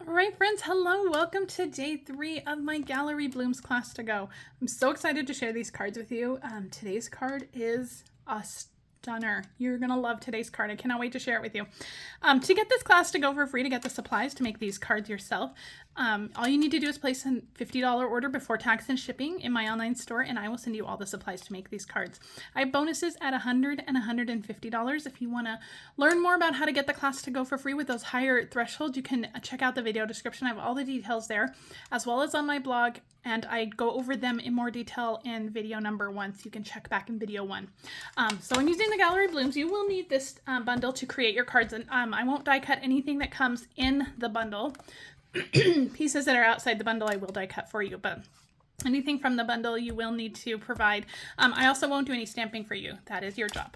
All right, friends, hello. Welcome to day 3 of my Gallery Blooms class to go. I'm so excited to share these cards with you. Today's card is a stunner. You're going to love today's card. I cannot wait to share it with you. To get this class to go for free, to get the supplies to make these cards yourself, all you need to do is place a $50 order before tax and shipping in my online store, and I will send you all the supplies to make these cards. I have bonuses at $100 and $150. If you want to learn more about how to get the class to go for free with those higher thresholds, you can check out the video description. I have all the details there, as well as on my blog, and I go over them in more detail in video number 1, so you can check back in video 1. So when using the Gallery Blooms, you will need this bundle to create your cards, and I won't die cut anything that comes in the bundle. Pieces that are outside the bundle I will die cut for you, but anything from the bundle you will need to provide. I also won't do any stamping for you. That is your job.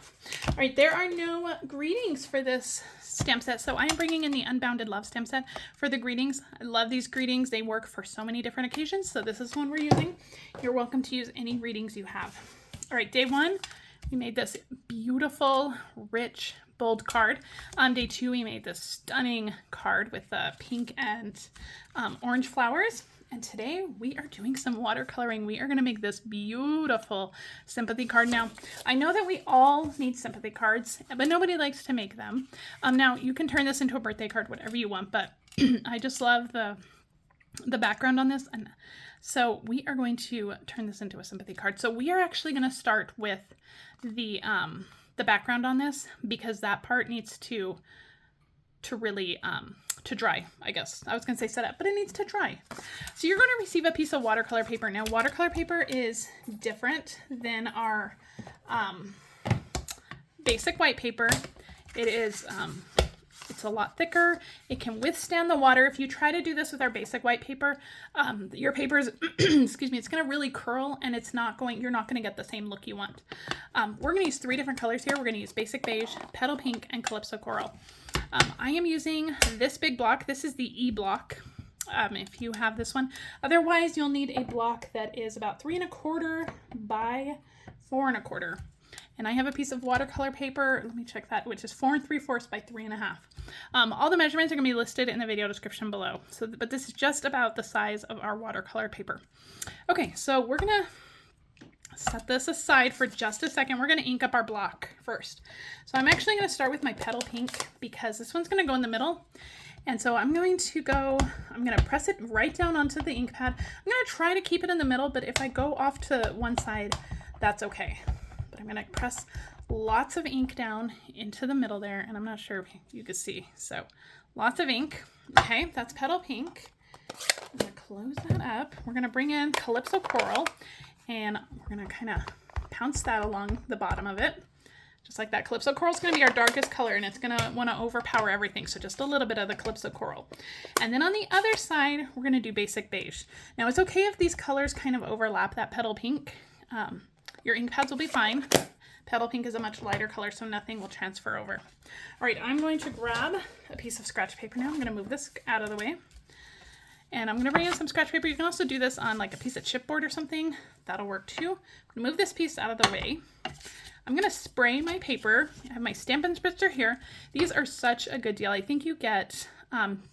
All right, there are no greetings for this stamp set, so I am bringing in the Unbounded Love Stamp Set for the greetings. I love these greetings. They work for so many different occasions, so this is one we're using. You're welcome to use any greetings you have. All right, day 1, we made this beautiful, rich, bold card. On day 2, we made this stunning card with pink and orange flowers. And today we are doing some watercoloring. We are going to make this beautiful sympathy card. Now, I know that we all need sympathy cards, but nobody likes to make them. Now, you can turn this into a birthday card, whatever you want, but I just love the background on this. And so we are going to turn this into a sympathy card. So we are actually going to start with the background on this, because that part needs to really to dry. I guess I was gonna say set up, but it needs to dry. So you're going to receive a piece of watercolor paper. Now, watercolor paper is different than our basic white paper. It is it's a lot thicker. It can withstand the water. If you try to do this with our basic white paper, your paper is excuse me, it's going to really curl, and you're not going to get the same look you want. We're going to use 3 different colors here. We're going to use Basic Beige, Petal Pink, and Calypso Coral. I am using this big block. This is the E block. If you have this one. Otherwise, you'll need a block that is about 3 1/4 by 4 1/4. And I have a piece of watercolor paper, let me check that, which is 4 3/4 by 3 1/2. All the measurements are going to be listed in the video description below. But this is just about the size of our watercolor paper. Okay, so we're going to set this aside for just a second. We're going to ink up our block first. So I'm actually going to start with my Petal Pink, because this one's going to go in the middle. And so I'm going to press it right down onto the ink pad. I'm going to try to keep it in the middle, but if I go off to one side, that's okay. But I'm going to press lots of ink down into the middle there, and I'm not sure if you can see. So lots of ink. Okay, that's Petal Pink. I'm going to close that up. We're going to bring in Calypso Coral, and we're going to kind of pounce that along the bottom of it. Just like that. Calypso Coral is going to be our darkest color, and it's going to want to overpower everything. So just a little bit of the Calypso Coral. And then on the other side, we're going to do Basic Beige. Now, it's okay if these colors kind of overlap that Petal Pink. Your ink pads will be fine. Petal Pink is a much lighter color, so nothing will transfer over. All right, I'm going to grab a piece of scratch paper now. I'm going to move this out of the way. And I'm going to bring in some scratch paper. You can also do this on like a piece of chipboard or something. That'll work too. I'm going to move this piece out of the way. I'm going to spray my paper. I have my Stampin' spritzer here. These are such a good deal. I think you get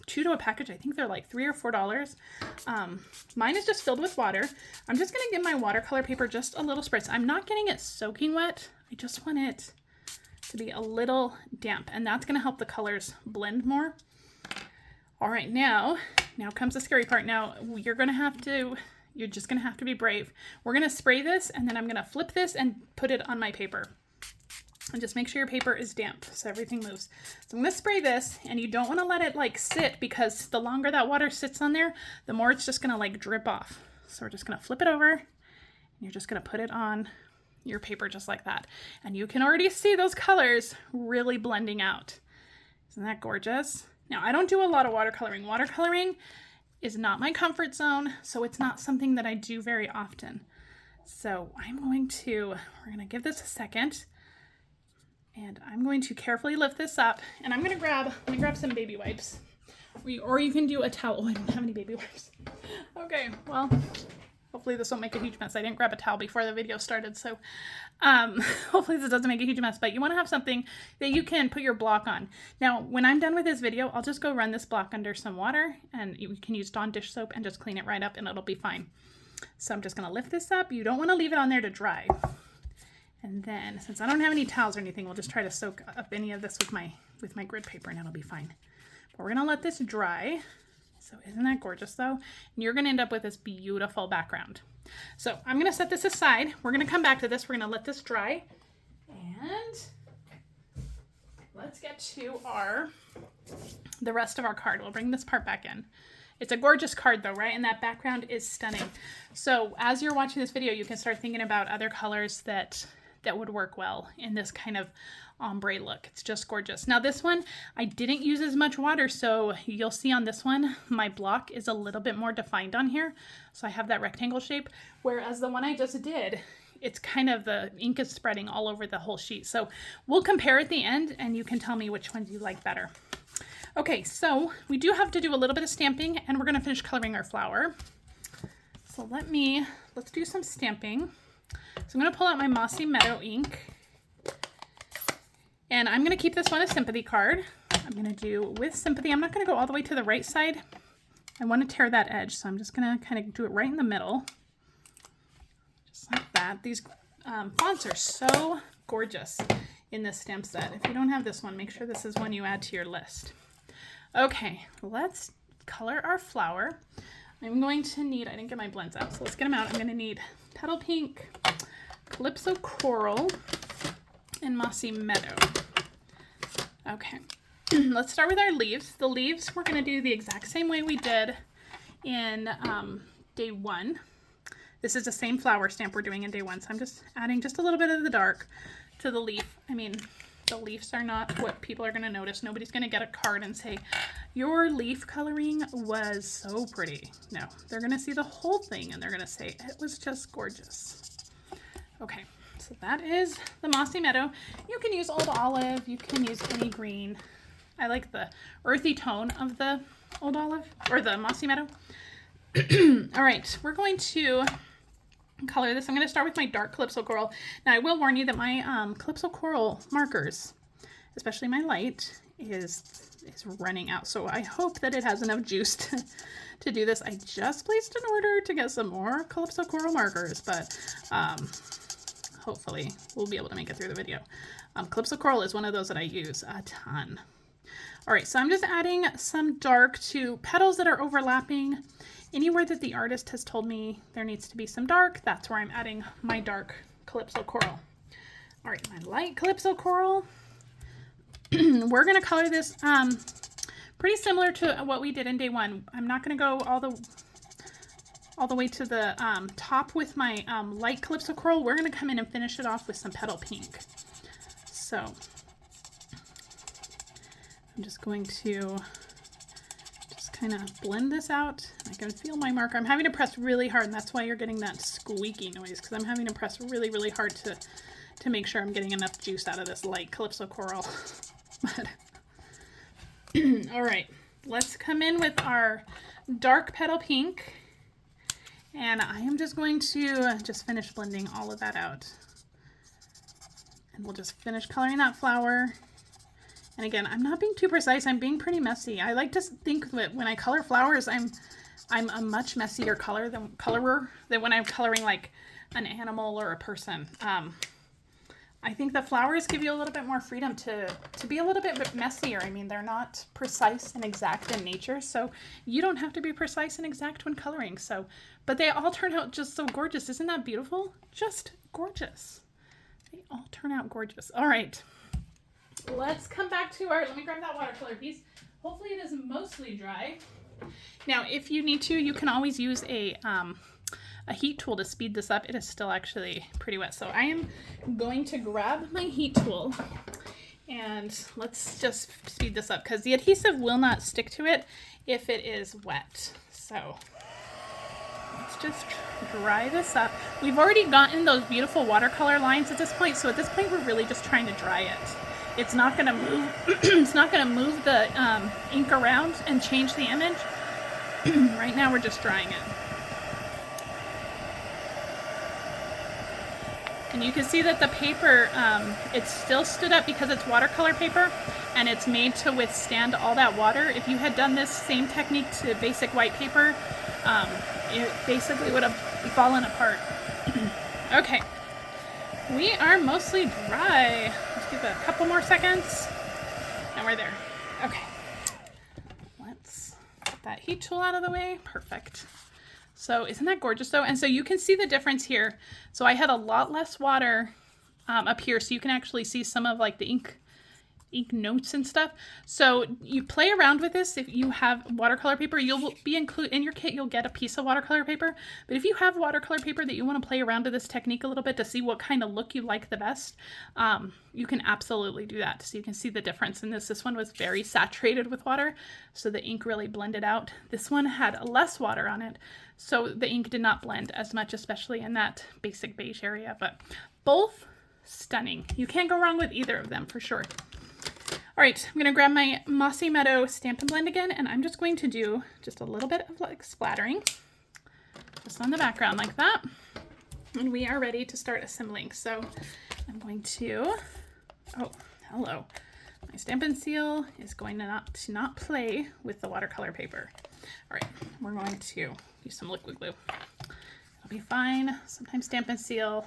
2 to a package. I think they're like $3 or $4. Mine is just filled with water. I'm just going to give my watercolor paper just a little spritz. I'm not getting it soaking wet. I just want it to be a little damp, and that's going to help the colors blend more. All right, now comes the scary part. Now you're just going to have to be brave. We're going to spray this, and then I'm going to flip this and put it on my paper. And just make sure your paper is damp so everything moves. So I'm going to spray this, and you don't want to let it like sit, because the longer that water sits on there, the more it's just going to like drip off. So we're just going to flip it over, and you're just going to put it on your paper just like that. And you can already see those colors really blending out. Isn't that gorgeous? Now, I don't do a lot of watercoloring. Watercoloring is not my comfort zone, so it's not something that I do very often. So we're going to give this a second, and I'm going to carefully lift this up, and let me grab some baby wipes, or you can do a towel. Oh, I don't have any baby wipes. Okay, well, Hopefully this won't make a huge mess. I didn't grab a towel before the video started, so hopefully this doesn't make a huge mess, but you want to have something that you can put your block on. Now, when I'm done with this video, I'll just go run this block under some water, and you can use Dawn dish soap and just clean it right up and it'll be fine. So I'm just going to lift this up. You don't want to leave it on there to dry. And then, since I don't have any towels or anything, we'll just try to soak up any of this with my grid paper and it'll be fine. But we're going to let this dry. So isn't that gorgeous though? And you're going to end up with this beautiful background. So I'm going to set this aside. We're going to come back to this. We're going to let this dry. And let's get to the rest of our card. We'll bring this part back in. It's a gorgeous card though, right? And that background is stunning. So as you're watching this video, you can start thinking about other colors that would work well in this kind of ombre look. It's just gorgeous. Now this one, I didn't use as much water, so you'll see on this one, my block is a little bit more defined on here. So I have that rectangle shape, whereas the one I just did, it's kind of the ink is spreading all over the whole sheet. So we'll compare at the end and you can tell me which ones you like better. Okay, so we do have to do a little bit of stamping and we're gonna finish coloring our flower. So let's do some stamping. So I'm gonna pull out my Mossy Meadow ink. And I'm going to keep this one a sympathy card. I'm going to do with sympathy. I'm not going to go all the way to the right side. I want to tear that edge, so I'm just going to kind of do it right in the middle. Just like that. These fonts are so gorgeous in this stamp set. If you don't have this one, make sure this is one you add to your list. Okay, let's color our flower. I'm going to need, I didn't get my blends out, so let's get them out. I'm going to need Petal Pink, Calypso Coral, and Mossy Meadow. Okay, let's start with our leaves. The leaves we're going to do the exact same way we did in day one. This is the same flower stamp we're doing in day one, so I'm just adding just a little bit of the dark to the leaf. I mean, the leaves are not what people are going to notice. Nobody's going to get a card and say, your leaf coloring was so pretty. No, they're going to see the whole thing and they're going to say, it was just gorgeous. Okay. So that is the Mossy Meadow. You can use Old Olive. You can use any green. I like the earthy tone of the Old Olive or the Mossy Meadow. All right, we're going to color this. I'm going to start with my dark Calypso Coral. Now I will warn you that my Calypso Coral markers, especially my light, is running out. So I hope that it has enough juice to do this. I just placed an order to get some more Calypso Coral markers, but hopefully we'll be able to make it through the video. Calypso Coral is one of those that I use a ton. All right, so I'm just adding some dark to petals that are overlapping. Anywhere that the artist has told me there needs to be some dark, that's where I'm adding my dark Calypso Coral. All right, my light Calypso Coral. We're gonna color this pretty similar to what we did in day one. I'm not gonna go all the way to the top with my light Calypso Coral. We're going to come in and finish it off with some Petal Pink. So I'm just going to just kind of blend this out. I can feel my marker. I'm having to press really hard, and that's why you're getting that squeaky noise, because I'm having to press really, really hard to make sure I'm getting enough juice out of this light Calypso Coral. But all right, let's come in with our dark Petal Pink. And I am just going to just finish blending all of that out. And we'll just finish coloring that flower. And again, I'm not being too precise. I'm being pretty messy. I like to think that when I color flowers, I'm a much messier colorer than when I'm coloring like an animal or a person. I think the flowers give you a little bit more freedom to be a little bit messier. I mean, they're not precise and exact in nature, so you don't have to be precise and exact when coloring. So, but they all turn out just so gorgeous. Isn't that beautiful? Just gorgeous. They all turn out gorgeous. All right, let's come back to let me grab that watercolor piece. Hopefully it is mostly dry. Now, if you need to, you can always use a heat tool to speed this up. It is still actually pretty wet. So I am going to grab my heat tool and let's just speed this up because the adhesive will not stick to it if it is wet. So let's just dry this up. We've already gotten those beautiful watercolor lines at this point. So at this point, we're really just trying to dry it. It's not going to move. It's not going to move the ink around and change the image. Right now, we're just drying it. And you can see that the paper, it's still stood up because it's watercolor paper and it's made to withstand all that water. If you had done this same technique to basic white paper, it basically would have fallen apart. Okay, we are mostly dry. Let's give it a couple more seconds and we're there. Okay, let's get that heat tool out of the way. Perfect. So isn't that gorgeous though? And so you can see the difference here. So I had a lot less water up here, so you can actually see some of like the ink notes and stuff. So you play around with this. If you have watercolor paper, you'll be in your kit, you'll get a piece of watercolor paper. But if you have watercolor paper that you want to play around with this technique a little bit to see what kind of look you like the best, you can absolutely do that. So you can see the difference in this. This one was very saturated with water, so the ink really blended out. This one had less water on it, so the ink did not blend as much, especially in that basic beige area. But both stunning. You can't go wrong with either of them for sure. All right, I'm gonna grab my Mossy Meadow Stampin' Blend again, and I'm just going to do just a little bit of like splattering just on the background like that. And we are ready to start assembling. So I'm going to, oh, hello. My Stampin' Seal is going to not play with the watercolor paper. All right, we're going to use some liquid glue. It'll be fine. Sometimes Stampin' Seal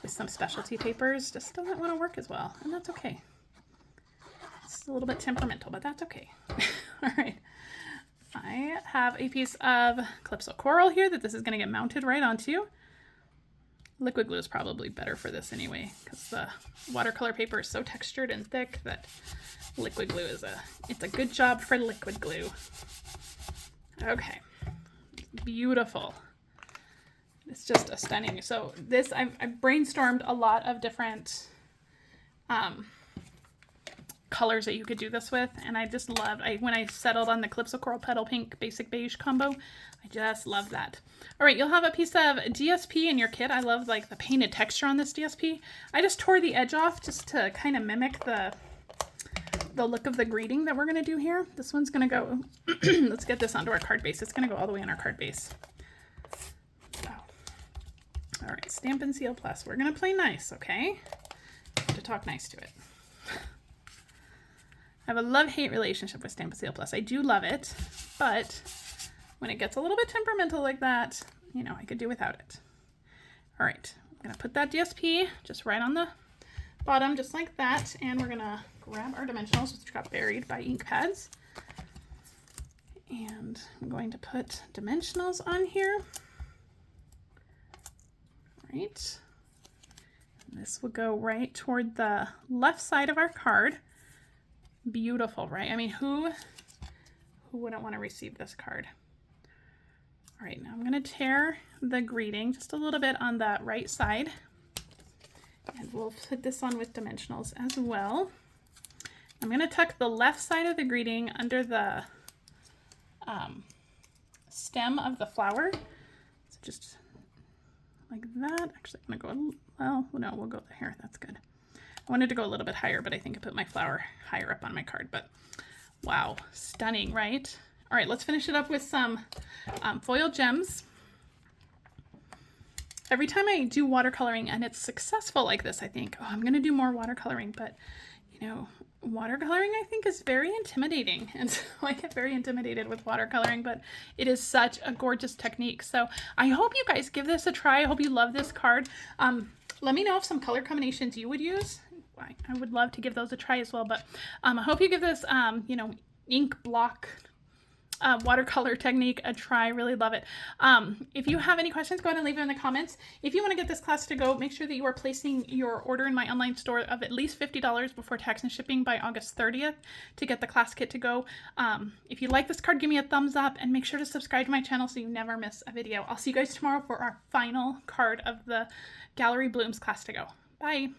with some specialty papers just doesn't want to work as well, and that's okay. It's a little bit temperamental, but that's okay. All right. I have a piece of Calypso Coral here that this is going to get mounted right onto. Liquid glue is probably better for this anyway, because the watercolor paper is so textured and thick that liquid glue is it's a good job for liquid glue. Okay. Beautiful. It's just a stunning. So this, I've brainstormed a lot of different colors that you could do this with, and I just loved, when I settled on the Calypso Coral Petal Pink Basic Beige combo, I just love that. All right, you'll have a piece of DSP in your kit. I love like the painted texture on this DSP. I just tore the edge off just to kind of mimic the look of the greeting that we're going to do here. This one's going to go, let's get this onto our card base. It's going to go all the way on our card base. Oh. All right, Stampin' Seal Plus. We're going to play nice, okay? To talk nice to it. I have a love-hate relationship with Stampin' Seal Plus. I do love it, but when it gets a little bit temperamental like that, you know, I could do without it. All right, I'm gonna put that DSP just right on the bottom, just like that, and we're gonna grab our dimensionals, which got buried by ink pads. And I'm going to put dimensionals on here. All right. This will go right toward the left side of our card. Beautiful, right? I mean, who wouldn't want to receive this card? All right, now I'm going to tear the greeting just a little bit on the right side, and we'll put this on with dimensionals as well. I'm going to tuck the left side of the greeting under the stem of the flower, so just like that. Actually, I'm going to go, well, no, we'll go here. That's good. I wanted to go a little bit higher, but I think I put my flower higher up on my card. But wow, stunning, right? All right, let's finish it up with some foil gems. Every time I do watercoloring and it's successful like this, I think, oh, I'm going to do more watercoloring. But, you know, watercoloring I think is very intimidating. And so I get very intimidated with watercoloring, but it is such a gorgeous technique. So I hope you guys give this a try. I hope you love this card. Let me know if some color combinations you would use. I would love to give those a try as well, but I hope you give this, you know, ink block watercolor technique a try. Really love it. If you have any questions, go ahead and leave them in the comments. If you want to get this class to go, make sure that you are placing your order in my online store of at least $50 before tax and shipping by August 30th to get the class kit to go. If you like this card, give me a thumbs up and make sure to subscribe to my channel so you never miss a video. I'll see you guys tomorrow for our final card of the Gallery Blooms class to go. Bye.